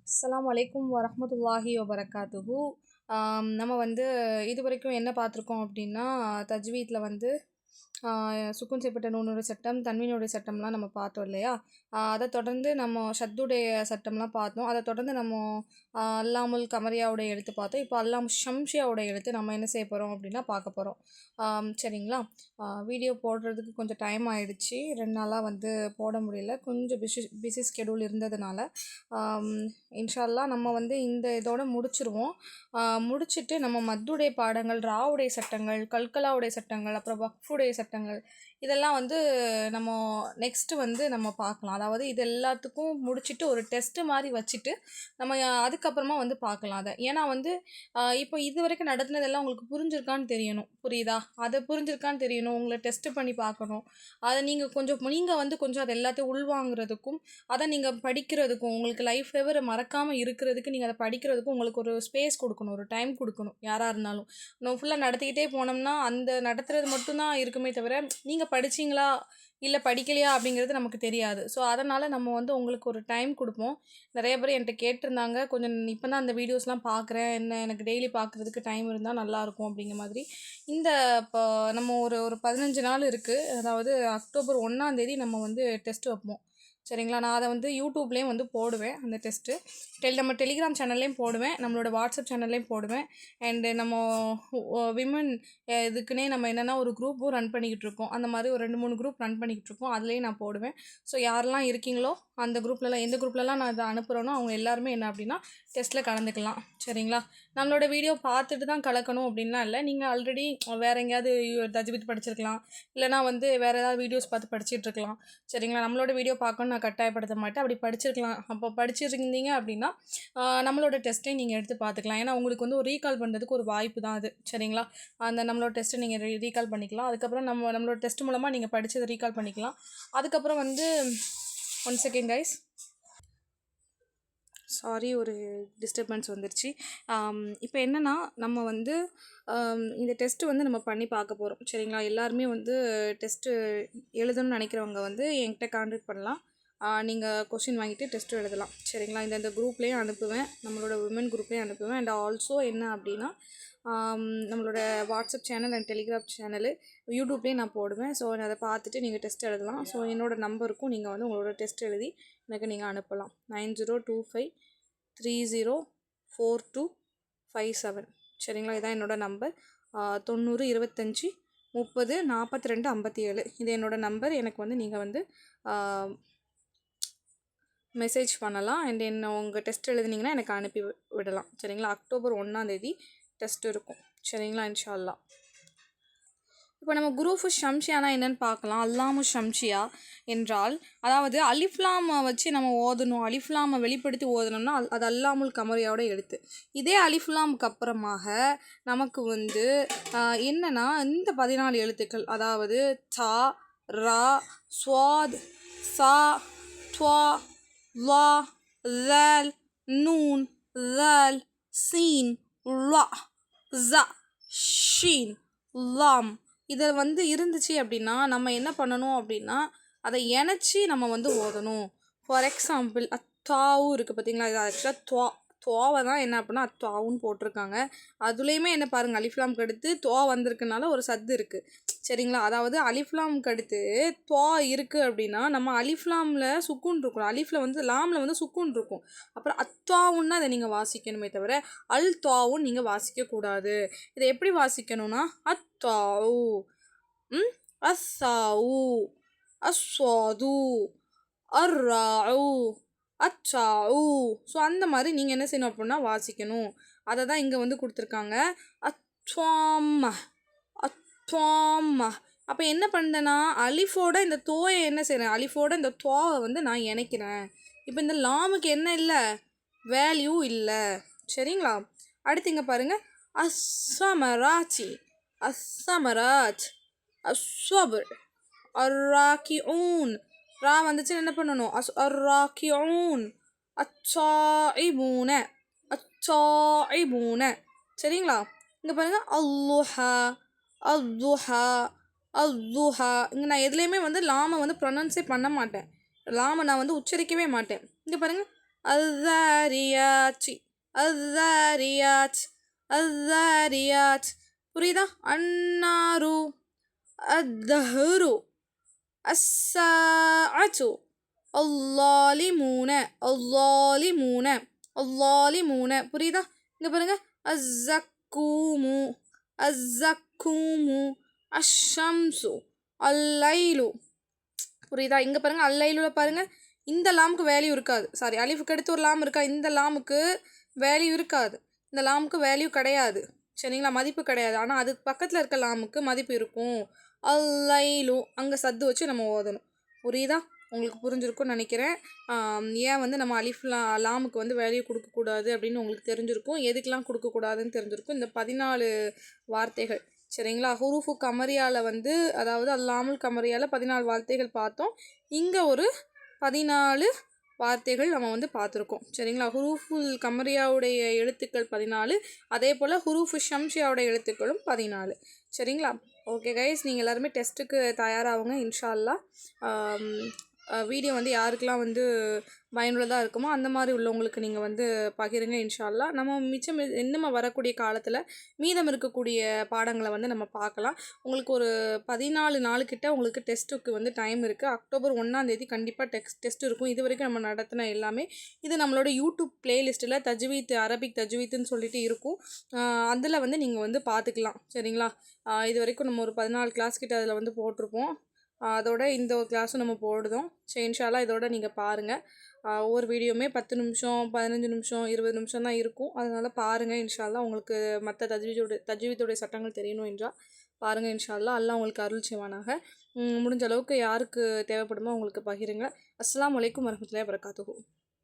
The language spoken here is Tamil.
அஸ்ஸலாமு அலைக்கும் வரஹ்மத்துல்லாஹி வபரகாத்துஹு. நம்ம வந்து இதுவரைக்கும் என்ன பார்த்துருக்கோம் அப்படின்னா, தஜ்வீத்ல வந்து சுக்குன் செய்யப்பட்ட நூனுடைய சட்டம், தன்வீனுடைய சட்டம்லாம் நம்ம பார்த்தோம் இல்லையா? அதை தொடர்ந்து நம்ம ஷத்துடைய சட்டம்லாம் பார்த்தோம். அதை தொடர்ந்து நம்ம அல்லாமுல் கமரியாவுடைய எழுத்து பார்த்தோம். இப்போ அல்லாம் ஷம்ஷியாவோட எழுத்து நம்ம என்ன செய்ய போகிறோம் அப்படின்னா பார்க்க போகிறோம். சரிங்களா? வீடியோ போடுறதுக்கு கொஞ்சம் டைம் ஆயிடுச்சு. 2 நாளாக வந்து போட முடியல. கொஞ்சம் பிஸி ஸ்கெடியூல் இருந்ததுனால இன்ஷா அல்லாஹ் நம்ம வந்து இந்த இதோட முடிச்சிருவோம். முடிச்சுட்டு நம்ம மத்துடைய பாடங்கள், ராவுடைய சட்டங்கள், கல்கலாவுடைய சட்டங்கள், அப்புறம் வக்ஃபுடைய சட்டங்கள் இதெல்லாம் வந்து நம்ம நெக்ஸ்ட்டு வந்து நம்ம பார்க்கலாம். அதாவது இது எல்லாத்துக்கும் முடிச்சுட்டு ஒரு டெஸ்ட்டு மாதிரி வச்சுட்டு நம்ம அதுக்கப்புறமா வந்து பார்க்கலாம் அதை. ஏன்னா வந்து இப்போ இது வரைக்கும் நடத்துனதெல்லாம் உங்களுக்கு புரிஞ்சிருக்கான்னு தெரியணும். புரியுதா? அதை புரிஞ்சிருக்கான்னு தெரியணும். உங்களை டெஸ்ட்டு பண்ணி பார்க்கணும். அதை நீங்கள் வந்து கொஞ்சம் அதை எல்லாத்தையும் உள்வாங்கிறதுக்கும், அதை நீங்கள் படிக்கிறதுக்கும், உங்களுக்கு லைஃப் எவர் மறக்காமல் இருக்கிறதுக்கு, நீங்கள் அதை படிக்கிறதுக்கும் உங்களுக்கு ஒரு ஸ்பேஸ் கொடுக்கணும், ஒரு டைம் கொடுக்கணும். யாராக இருந்தாலும் நம்ம ஃபுல்லாக நடத்திக்கிட்டே போனோம்னா அந்த நடத்துறது மட்டும்தான் இருக்குமே தவிர நீங்கள் படிச்சிங்களா இல்லை படிக்கலையா அப்படிங்கிறது நமக்கு தெரியாது. ஸோ அதனால் நம்ம வந்து உங்களுக்கு ஒரு டைம் கொடுப்போம். நிறைய பேர் என்கிட்ட கேட்டிருந்தாங்க, கொஞ்சம் இப்போ தான் அந்த வீடியோஸ்லாம் பார்க்குறேன், எனக்கு டெய்லி பார்க்குறதுக்கு டைம் இருந்தால் நல்லாயிருக்கும் அப்படிங்கிற மாதிரி. இந்த இப்போ நம்ம ஒரு ஒரு 15 நாள் இருக்குது. அதாவது அக்டோபர் 1ஆம் தேதி நம்ம வந்து டெஸ்ட் வைப்போம். சரிங்களா? நான் அதை வந்து யூடியூப்லேயும் வந்து போடுவேன் அந்த டெஸ்ட்டு. நம்ம டெலிகிராம் சேனல்லையும் போடுவேன், நம்மளோட வாட்ஸ்அப் சேனல்லையும் போடுவேன். அண்டு நம்ம விமன் இதுக்குன்னே நம்ம என்னென்னா ஒரு குரூப்பும் ரன் பண்ணிக்கிட்டு இருக்கோம். அந்த மாதிரி ஒரு 2-3 குரூப் ரன் பண்ணிக்கிட்டு இருக்கோம். அதுலேயும் நான் போடுவேன். ஸோ யாரெல்லாம் இருக்கீங்களோ அந்த குரூப்லலாம், எந்த குரூப்லலாம் நான் இதை அனுப்புகிறேனோ அவங்க எல்லாருமே என்ன அப்படின்னா டெஸ்ட்டில் கலந்துக்கலாம். சரிங்களா? நம்மளோட வீடியோ பார்த்துட்டு தான் கலக்கணும் அப்படின்லாம் இல்லை. நீங்கள் ஆல்ரெடி வேறு எங்கேயாவது தஜ்வீத் படிச்சிருக்கலாம், இல்லைனா வந்து வேறு ஏதாவது வீடியோஸ் பார்த்து படிச்சுட்டு இருக்கலாம். சரிங்களா? நம்மளோட வீடியோ பார்க்கணுன்னு நான் கட்டாயப்படுத்த மாட்டேன். அப்படி படிச்சிருக்கலாம். அப்போ படிச்சிருந்தீங்க அப்படின்னா நம்மளோட டெஸ்ட்டையும் நீங்கள் எடுத்து பார்த்துக்கலாம். ஏன்னா உங்களுக்கு வந்து ஒரு ரீகால் பண்ணுறதுக்கு ஒரு வாய்ப்பு தான் அது. சரிங்களா? அந்த நம்மளோட டெஸ்ட்டை நீங்கள் ரீகால் பண்ணிக்கலாம். அதுக்கப்புறம் நம்மளோட டெஸ்ட் மூலமாக நீங்கள் படித்ததை ரீகால் பண்ணிக்கலாம். அதுக்கப்புறம் வந்து 1 செகண்ட் கைஸ், சாரி, ஒரு டிஸ்டர்பன்ஸ் வந்துருச்சு. இப்போ என்னென்னா நம்ம வந்து இந்த டெஸ்ட்டு வந்து நம்ம பண்ணி பார்க்க போகிறோம். சரிங்களா? எல்லாருமே வந்து டெஸ்ட்டு எழுதணும்னு நினைக்கிறவங்க வந்து என்கிட்ட கான்டாக்ட் பண்ணலாம். நீங்கள் கொஷின் வாங்கிட்டு டெஸ்ட்டு எழுதலாம். சரிங்களா? இந்த குரூப்லேயும் அனுப்புவேன், நம்மளோட விமன் குரூப்லேயும் அனுப்புவேன். அண்ட் ஆல்சோ என்ன அப்படின்னா நம்மளோட WhatsApp channel and Telegram channel யூடியூப்லேயும் நான் போடுவேன். ஸோ அதை பார்த்துட்டு நீங்கள் டெஸ்ட் எழுதலாம். ஸோ என்னோடய நம்பருக்கும் நீங்கள் வந்து உங்களோட டெஸ்ட் எழுதி எனக்கு நீங்கள் அனுப்பலாம். 9025304257. சரிங்களா? இதான் என்னோடய நம்பர். 90 25 30 42 57. இது என்னோடய நம்பர். எனக்கு வந்து நீங்கள் வந்து மெசேஜ் பண்ணலாம். அண்ட் உங்கள் டெஸ்ட் எழுதுனீங்கன்னா எனக்கு அனுப்பி விடலாம். சரிங்களா? அக்டோபர் 1ஆம் தேதி டெஸ்ட் இருக்கும். சரிங்களா? இன்ஷா அல்லாஹ். இப்போ நம்ம குரூஃபு ஷம்ஷியானா என்னென்னு பார்க்கலாம். அல்லாமு ஷம்ஷியா என்றால், அதாவது அலிஃப்லாமை வச்சு நம்ம ஓதணும், அலிஃப்லாமை வெளிப்படுத்தி ஓதணும்னா அது அல்லாமுல் கமரியாவோட எழுத்து. இதே அலிஃப்லாமுக்கு அப்புறமாக நமக்கு வந்து என்னென்னா இந்த 14 எழுத்துக்கள், அதாவது தா, ரா, ஸ்வாத், சா, துவா, லா, ذال, நூன், ذال, சீன், ழா, ஸா, ஷீன், லாம் இதை வந்து இருந்துச்சு அப்படின்னா நம்ம என்ன பண்ணணும் அப்படின்னா அதை இணைச்சி நம்ம வந்து ஓதணும். ஃபார் எக்ஸாம்பிள் அத்தாவும் இருக்குது பார்த்தீங்களா? இது ஆக்சுவலாக துவாவை தான் என்ன அப்படின்னா அத்தாவுன்னு போட்டிருக்காங்க. அதுலேயுமே என்ன பாருங்கள், அலிஃப்லாமுக்கு அடுத்து துவா வந்திருக்கனால ஒரு சத்து இருக்குது. சரிங்களா? அதாவது அலிஃப்லாமுக்கு அடுத்து துவா இருக்குது அப்படின்னா நம்ம அலிஃப்லாமில் சுக்குன் இருக்கும், அலிஃபில் வந்து லாமில் வந்து சுக்குன் இருக்கும். அப்புறம் அத்தாவுன்னா அதை நீங்கள் வாசிக்கணுமே தவிர அல் துவாவும் நீங்கள் வாசிக்கக்கூடாது. இதை எப்படி வாசிக்கணும்னா அத்தாவு, அஸ்ஸாவு, அஸ்வாது, அர்ராஉ, அச்சாஉ. ஸோ அந்த மாதிரி நீங்கள் என்ன செய்யணும் அப்படின்னா வாசிக்கணும். அதை தான் இங்கே வந்து கொடுத்துருக்காங்க. அத்வாம்ம, அத்வாம்ம. அப்போ என்ன பண்ணுறேன்னா அலிஃபோட இந்த தோயை என்ன செய்கிறேன், அலிஃபோட இந்த துவாவை வந்து நான் இணைக்கிறேன். இப்போ இந்த லாமுக்கு என்ன இல்லை, வேல்யூ இல்லை. சரிங்களா? அடுத்து இங்கே பாருங்கள், அஸ்ஸமராச்சி, அஸ்ஸமராத், அஸ்ஸபர், அர்ராக்கிஊன். ரா வந்துச்சு என்ன பண்ணணும், அர்ராக்கிஊன், அச்சாஇபூன, அச்சாஇபூன. சரிங்களா? இங்கே பாருங்கள், அல்லுஹா, அல்லுஹா, அல்லுஹா. இங்கே நான் எதுலேயுமே வந்து லாமை வந்து ப்ரொனன்ஸே பண்ண மாட்டேன், லாமை நான் வந்து உச்சரிக்கவே மாட்டேன். இங்கே பாருங்கள், அஸ்ஸாரியாத்தி அஸ்ஸாரியாத் அஸ்ஸாரியாத். புரியுதா? அன்னாரு அத்தஹரு அஸ்ஸாஅத்து அல்லாலிமூன அல்லாலிமூன அல்லாலிமூன. புரியுதா? இங்கே பாருங்க, அஸ்ஸக்கூமு அஸ்ஸக்கூமு அஷ்ஷம்சு அல்லைலு. புரியுதா? இங்கே பாருங்க, அல்லைலுல பாருங்க, இந்த லாமுக்கு வேல்யூ இருக்காது. சாரி, அலிஃபுக்கு அடுத்து ஒரு லாம் இருக்கா, இந்த லாமுக்கு வேல்யூ இருக்காது. இந்த லாமுக்கு வேல்யூ கிடையாது. சரிங்களா? மதிப்பு கிடையாது. ஆனால் அதுக்கு பக்கத்தில் இருக்க லாமுக்கு மதிப்பு இருக்கும். அல்லைலு அங்கே சத்து வச்சு நம்ம ஓதணும். புரியுதா? உங்களுக்கு புரிஞ்சிருக்கும்னு நினைக்கிறேன். ஏன் வந்து நம்ம லாமுக்கு வந்து வேல்யூ கொடுக்கக்கூடாது அப்படின்னு உங்களுக்கு தெரிஞ்சிருக்கும். எதுக்கெலாம் கொடுக்கக்கூடாதுன்னு தெரிஞ்சிருக்கும். இந்த 14 வார்த்தைகள். சரிங்களா? ஹுரூஃபு கமரியாவில் வந்து, அதாவது அல்லாமுல் கமரியாவில் 14 வார்த்தைகள் பார்த்தோம். இங்கே ஒரு 14 வார்த்தைகள் நம்ம வந்து பார்த்துருக்கோம். சரிங்களா? ஹுரூஃபுல் கமரியாவுடைய எழுத்துக்கள் 14, அதே போல் ஹுரூஃபு ஷம்ஷியாவுடைய எழுத்துக்களும் 14. சரிங்களா? ஓகே கைஸ், நீங்கள் எல்லாருமே டெஸ்ட்டுக்கு தயாராகுங்க இன்ஷா அல்லாஹ். வீடியோ வந்து யாருக்கெல்லாம் வந்து பயனுள்ளதாக இருக்குமோ அந்த மாதிரி உள்ளவங்களுக்கு நீங்கள் வந்து பகிருங்க இன்ஷா அல்லாஹ். நம்ம மிச்சம் இன்னும் வரக்கூடிய காலத்தில் மீதம் இருக்கக்கூடிய பாடங்களை வந்து நம்ம பார்க்கலாம். உங்களுக்கு ஒரு 14 நாளுக்கிட்ட உங்களுக்கு டெஸ்ட்டுக்கு வந்து டைம் இருக்குது. அக்டோபர் 1 கண்டிப்பாக டெஸ்ட் இருக்கும். இது வரைக்கும் நம்ம நடத்தின எல்லாமே இது நம்மளோட யூடியூப் பிளேலிஸ்ட்டில் தஜ்வீத் அரபிக் தஜ்வீத்துன்னு சொல்லிட்டு இருக்கும். அதில் வந்து நீங்கள் வந்து பார்த்துக்கலாம். சரிங்களா? இது வரைக்கும் நம்ம ஒரு 14 கிளாஸ் கிட்ட அதில் வந்து போட்டிருப்போம். அதோட இந்த ஒரு கிளாஸும் நம்ம போடுதோம். சரி, இன்ஷா அல்லாஹ் இதோட நீங்கள் பாருங்கள். ஒவ்வொரு வீடியோவுமே 10 நிமிஷம் 15 நிமிஷம் 20 நிமிஷம் தான் இருக்கும். அதனால் பாருங்கள் இன்ஷா அல்லாஹ். உங்களுக்கு மற்ற தஜ்வீதுடைய சட்டங்கள் தெரியணும் என்றால் பாருங்கள் இன்ஷா அல்லாஹ். அல்லாஹ் உங்களுக்கு அருள் செய்வானாக. முடிஞ்ச அளவுக்கு யாருக்கு தேவைப்படுமோ அவங்களுக்கு பகிருங்க. அஸ்ஸலாமு அலைக்கும் வரஹ்மத்துல்லாஹி வபரகாத்துஹு.